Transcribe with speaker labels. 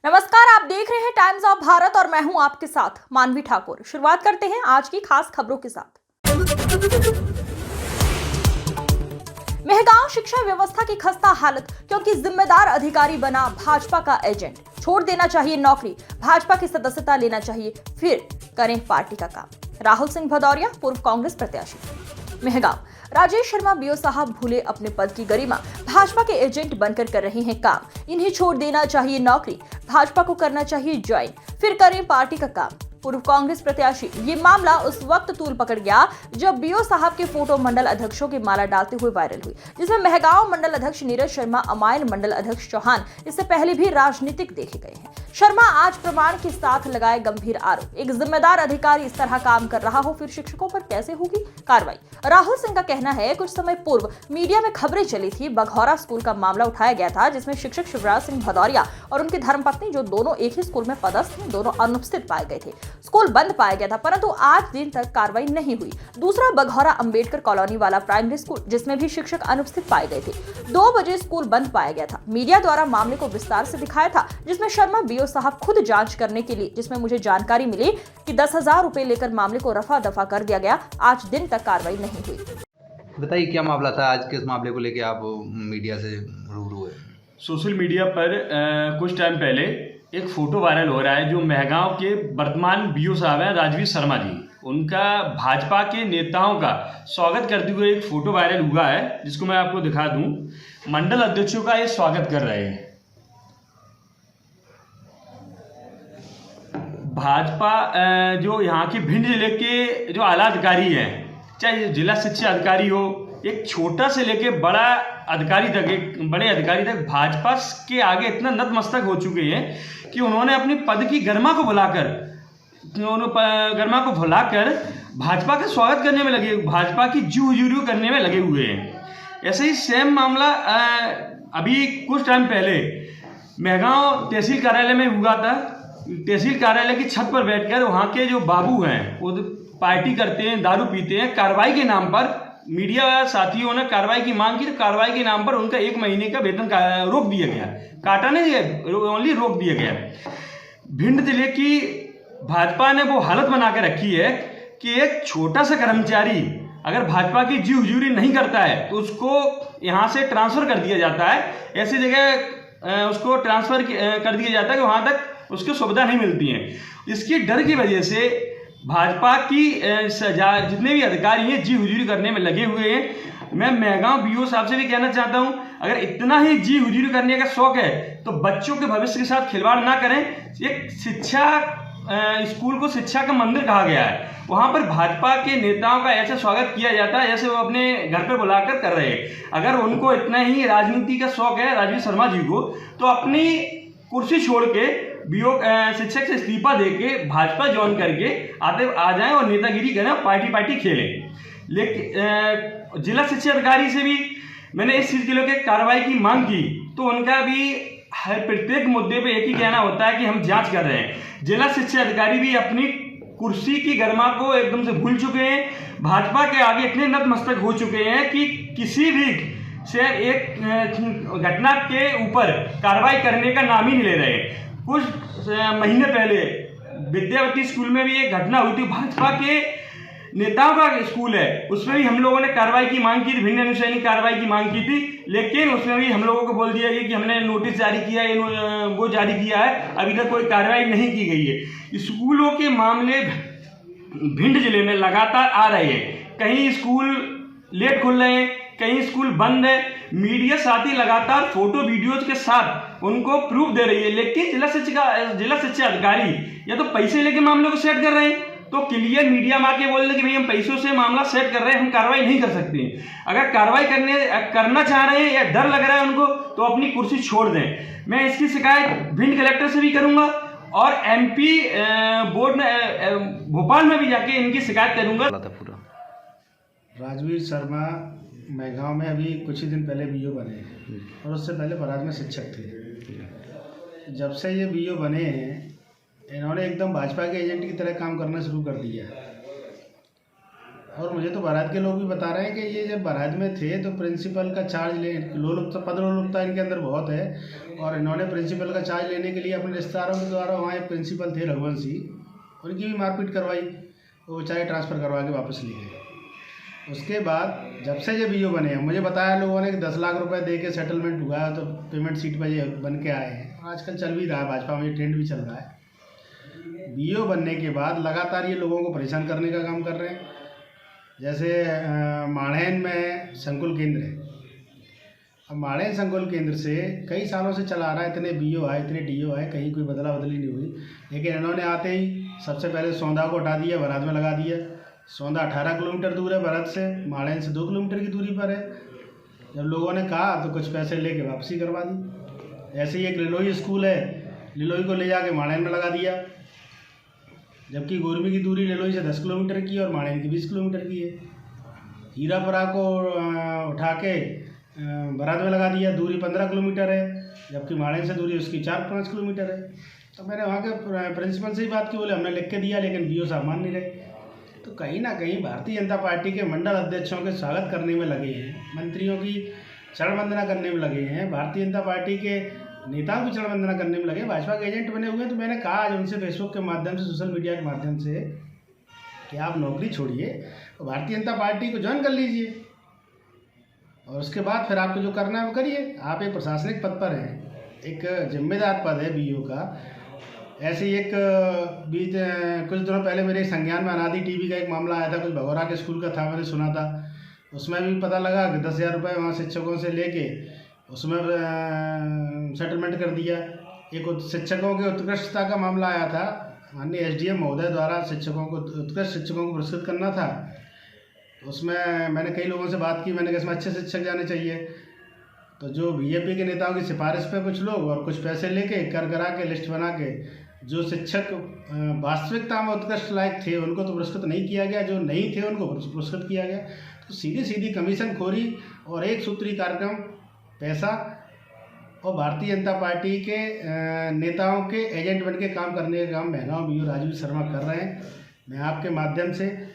Speaker 1: नमस्कार, आप देख रहे हैं टाइम्स ऑफ भारत और मैं हूं आपके साथ मानवी ठाकुर। शुरुआत करते हैं आज की खास खबरों के साथ। मेहगांव शिक्षा व्यवस्था की खस्ता हालत क्योंकि जिम्मेदार अधिकारी बना भाजपा का एजेंट। छोड़ देना चाहिए नौकरी, भाजपा की सदस्यता लेना चाहिए, फिर करें पार्टी का काम। राहुल सिंह भदौरिया, पूर्व कांग्रेस प्रत्याशी। मेहगांव राजेश शर्मा बीओ साहब भूले अपने पद की गरिमा, भाजपा के एजेंट बनकर कर रहे हैं काम। इन्हें छोड़ देना चाहिए नौकरी, भाजपा को करना चाहिए ज्वाइन, फिर करें पार्टी का काम। पूर्व कांग्रेस प्रत्याशी। ये मामला उस वक्त तूल पकड़ गया जब बीओ साहब के फोटो मंडल अध्यक्षों की माला डालते हुए वायरल हुई, जिसमें मेहगांव मंडल अध्यक्ष नीरज शर्मा, अमायल मंडल अध्यक्ष चौहान इससे पहले भी राजनीतिक देखे गए हैं। शर्मा आज प्रमाण के साथ लगाए गंभीर आरोप। एक जिम्मेदार अधिकारी इस तरह काम कर रहा हो, फिर शिक्षकों पर कैसे होगी कार्रवाई। राहुल सिंह का कहना है, कुछ समय पूर्व मीडिया में खबरें चली थी, बघौरा स्कूल का मामला उठाया गया था, जिसमें शिक्षक शिवराज सिंह भदौरिया और उनकी धर्मपत्नी, जो दोनों एक ही स्कूल में पदस्थ थे, दोनों अनुपस्थित पाए गए थे। स्कूल बंद पाया गया था, परंतु आज दिन तक कार्रवाई नहीं हुई। दूसरा बघौरा अंबेडकर कॉलोनी वाला प्राइमरी स्कूल, जिसमें भी शिक्षक अनुपस्थित पाए गए थे। 2 बजे स्कूल बंद पाया गया था। मीडिया द्वारा मामले को विस्तार से दिखाया था, जिसमें शर्मा बीओ साहब खुद जांच करने के लिए, जिसमें मुझे जानकारी मिली कि 10,000 रुपए लेकर मामले को रफा दफा कर दिया गया। आज दिन तक कार्रवाई नहीं हुई।
Speaker 2: बताइए क्या मामला था आज, किस मामले को लेके आप मीडिया से रूबरू हुए?
Speaker 3: सोशल मीडिया पर कुछ टाइम पहले एक फोटो वायरल हो रहा है, जो मेहगांव के वर्तमान बीओ साहब हैं राजवीर शर्मा जी, उनका भाजपा के नेताओं का स्वागत करते हुए एक फोटो वायरल हुआ है, जिसको मैं आपको दिखा दूं। मंडल अध्यक्षों का ये स्वागत कर रहे हैं। भाजपा जो यहाँ के भिंड जिले के जो आला अधिकारी हैं, चाहे जिला शिक्षा अधिकारी हो, एक छोटा से लेके बड़ा अधिकारी तक, एक बड़े अधिकारी तक भाजपा के आगे इतना नतमस्तक हो चुके हैं कि उन्होंने अपनी पद की गरिमा को भुलाकर भाजपा का स्वागत करने में लगे, भाजपा की जू हुजूरी करने में लगे हुए हैं। ऐसे ही सेम मामला अभी कुछ टाइम पहले मेहगांव तहसील कार्यालय में हुआ था। तहसील कार्यालय की छत पर बैठकर वहाँ के जो बाबू हैं, वो पार्टी करते हैं, दारू पीते हैं। कार्रवाई के नाम पर मीडिया साथियों ने कार्रवाई की मांग की, तो कार्रवाई के नाम पर उनका 1 महीने का वेतन रोक दिया गया। काटा नहीं दिया, ओनली रोक दिया गया। भिंड जिले की भाजपा ने वो हालत बना के रखी है कि एक छोटा सा कर्मचारी अगर भाजपा की जी हुजूरी नहीं करता है तो उसको यहाँ से ट्रांसफर कर दिया जाता है। ऐसी जगह उसको ट्रांसफर कर दिया जाता है कि वहाँ तक उसको सुविधा नहीं मिलती है। इसकी डर की वजह से भाजपा की जितने भी अधिकारी हैं जी हुजूरी करने में लगे हुए हैं। मैं मेहगांव बीओ साहब से भी कहना चाहता हूं, अगर इतना ही जी हुजूरी करने का शौक है तो बच्चों के भविष्य के साथ खिलवाड़ ना करें। एक स्कूल को शिक्षा का मंदिर कहा गया है, वहां पर भाजपा के नेताओं का ऐसा स्वागत किया जाता है जैसे वो अपने घर पर बुलाकर कर रहे हैं। अगर उनको इतना ही राजनीति का शौक है राजवीर शर्मा जी को, तो अपनी कुर्सी छोड़ के बीओ शिक्षक से इस्तीफा देके भाजपा ज्वाइन करके आ जाएं और नेतागिरी करें, पार्टी खेलें। लेकिन जिला शिक्षा अधिकारी से भी मैंने इस चीज के लिए कार्रवाई की मांग की, तो उनका भी हर प्रत्येक मुद्दे पे एक ही कहना होता है कि हम जांच कर रहे हैं। जिला शिक्षा अधिकारी भी अपनी कुर्सी की गरिमा को एकदम से भूल चुके हैं। भाजपा के आगे इतने नतमस्तक हो चुके हैं कि किसी भी से एक घटना के ऊपर कार्रवाई करने का नाम ही नहीं ले रहे। कुछ महीने पहले विद्यावती स्कूल में भी एक घटना हुई थी, भाजपा के नेताओं का स्कूल है, उसमें भी हम लोगों ने कार्रवाई की मांग की थी, भिंड अनुशासनी कार्रवाई की मांग की थी। लेकिन उसमें भी हम लोगों को बोल दिया गया कि हमने नोटिस जारी किया है, वो जारी किया है, अभी तक कोई कार्रवाई नहीं की गई है। स्कूलों के मामले भिंड जिले में लगातार आ रहे हैं। कहीं स्कूल लेट खुल रहे हैं, कहीं स्कूल बंद है। मीडिया साथी लगातार फोटो वीडियोज के साथ उनको प्रूफ दे रही है, लेकिन जिला शिक्षा अधिकारी या तो पैसे लेके मामले को सेट कर रहे हैं, तो क्लियर मीडिया में आके बोल रहे कि भाई हम पैसों से मामला सेट कर रहे हैं, हम कार्रवाई नहीं कर सकते। अगर कार्रवाई करना चाह रहे हैं या डर लग रहा है उनको, तो अपनी कुर्सी छोड़ दें। मैं इसकी शिकायत भिंड कलेक्टर से भी करूंगा और MP बोर्ड में भोपाल में भी जाके इनकी शिकायत करूंगा।
Speaker 4: राजवीर शर्मा मेहगांव में अभी कुछ ही दिन पहले बीओ बने हैं और उससे पहले बराज में शिक्षक थे। जब से ये बीओ बने हैं, इन्होंने एकदम भाजपा के एजेंट की तरह काम करना शुरू कर दिया और मुझे तो बारात के लोग भी बता रहे हैं कि ये जब बारात में थे तो प्रिंसिपल का चार्ज ले पदलोलुपता इनके अंदर बहुत है, और इन्होंने प्रिंसिपल का चार्ज लेने के लिए अपने रिश्तेदारों के द्वारा वहाँ एक प्रिंसिपल थे रघुवंश सिंह, उनकी भी मारपीट करवाई, वो चाहे ट्रांसफ़र करवा के वापस ले गए। उसके बाद जब से ये बीओ बने हैं, मुझे बताया लोगों ने कि 10 लाख रुपए दे के सेटलमेंट हुआ है, तो पेमेंट सीट पर ये बन के आए हैं। आजकल चल भी रहा है, भाजपा में ट्रेंड भी चल रहा है। बीओ बनने के बाद लगातार ये लोगों को परेशान करने का काम कर रहे हैं। जैसे माढ़ेन में संकुल केंद्र है, अब माढ़ेन संकुल केंद्र से कई सालों से चला आ रहा है, इतने बीओ आए, इतने डीओ आए, कहीं कोई बदला बदली नहीं हुई, लेकिन इन्होंने आते ही सबसे पहले सौंधा को हटा दिया, बरात में लगा दिया। सौंधा 18 किलोमीटर दूर है बरत से, माढ़ेन से 2 किलोमीटर की दूरी पर है। जब लोगों ने कहा तो कुछ पैसे लेके वापसी करवा दी। ऐसे ही एक लिलोई स्कूल है, लिलोई को ले जाके माढ़ेन में लगा दिया, जबकि गोरमी की दूरी लिलोई से 10 किलोमीटर की और माढ़ेन की 20 किलोमीटर की है। हीरापुरा को उठा के बरात में लगा दिया, दूरी 15 किलोमीटर है, जबकि माढ़ेन से दूरी उसकी 4-5 किलोमीटर है। तो मैंने वहाँ के प्रिंसिपल से ही बात की, बोले हमने लिख के दिया, लेकिन बीओ साहब मान नहीं रहे। तो कहीं ना कहीं भारतीय जनता पार्टी के मंडल अध्यक्षों के स्वागत करने में लगे हैं, मंत्रियों की चरण वंदना करने में लगे हैं, भारतीय जनता पार्टी के नेताओं की चरण वंदना करने में लगे, भाजपा के एजेंट बने हुए हैं। तो मैंने कहा आज उनसे फेसबुक के माध्यम से, सोशल मीडिया के माध्यम से, कि आप नौकरी छोड़िए और भारतीय जनता पार्टी को ज्वाइन कर लीजिए, और उसके बाद फिर आपको जो करना है वो करिए। आप एक प्रशासनिक पद पर हैं, एक जिम्मेदार पद है बीओ का। ऐसे ही एक कुछ दिनों पहले मेरे संज्ञान में अनादि टीवी का एक मामला आया था, कुछ भगोरा के स्कूल का था, मैंने सुना था। उसमें भी पता लगा कि 10,000 रुपये वहाँ शिक्षकों से लेके उसमें सेटलमेंट कर दिया। एक शिक्षकों की उत्कृष्टता का मामला आया था, माननीय एसडीएम महोदय द्वारा शिक्षकों को, उत्कृष्ट शिक्षकों को पुरस्कृत करना था। उसमें मैंने कई लोगों से बात की, मैंने कहा इसमें अच्छे शिक्षक जाने चाहिए। तो जो बीजेपी के नेताओं की सिफारिश पे कुछ लोग और कुछ पैसे लेके कर करा के लिस्ट बना के जो शिक्षक वास्तविकता में उत्कृष्ट लायक थे उनको तो पुरस्कृत नहीं किया गया, जो नहीं थे उनको पुरस्कृत किया गया। तो सीधी सीधी कमीशन खोरी और एक सूत्री कार्यक्रम, पैसा, और भारतीय जनता पार्टी के नेताओं के एजेंट बन के काम करने का काम महंगाओं बीओ राजीव शर्मा कर रहे हैं। मैं आपके माध्यम से